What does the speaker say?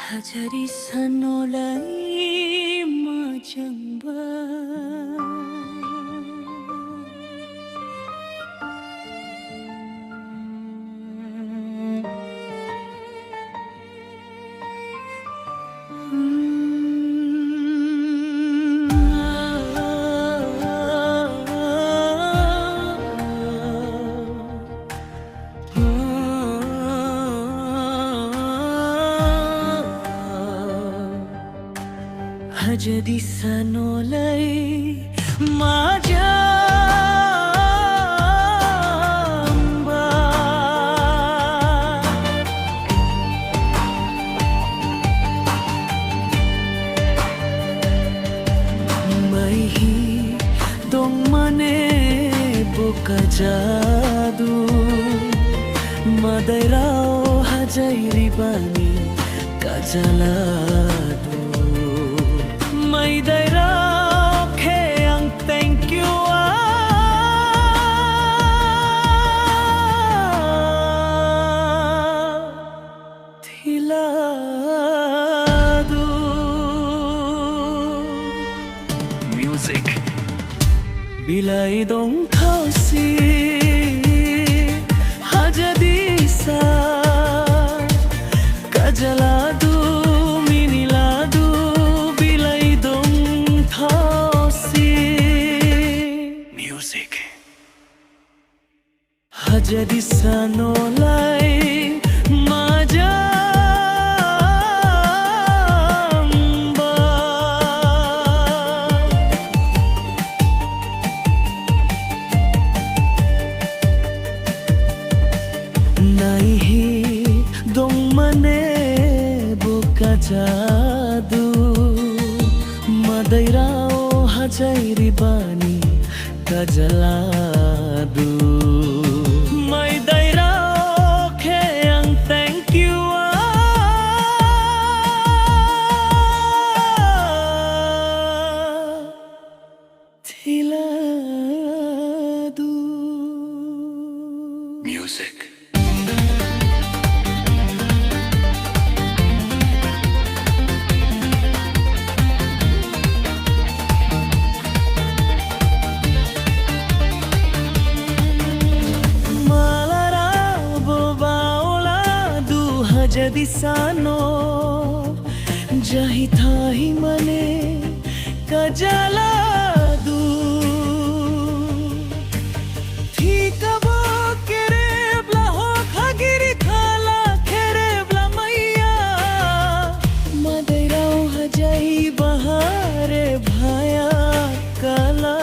Hajari sanolai majamba Jadi sanolai majamba Maihi dong mane boka jadu Madairao hajairi bani kajaladu May dairaw kayang thank you tilado Music Bilay dong kausi hajadisa kajalado Jadi sanolai majamba Naihi dong mane boka jadu Madairao hajairi bani kajaladu May dairaw kayang thank you tilado Music Jadi sano jahi thahi mane kajaladu Thikabo kerebla ho khagiri khala kerebla maiya Madairao hajai bahare bhaya kala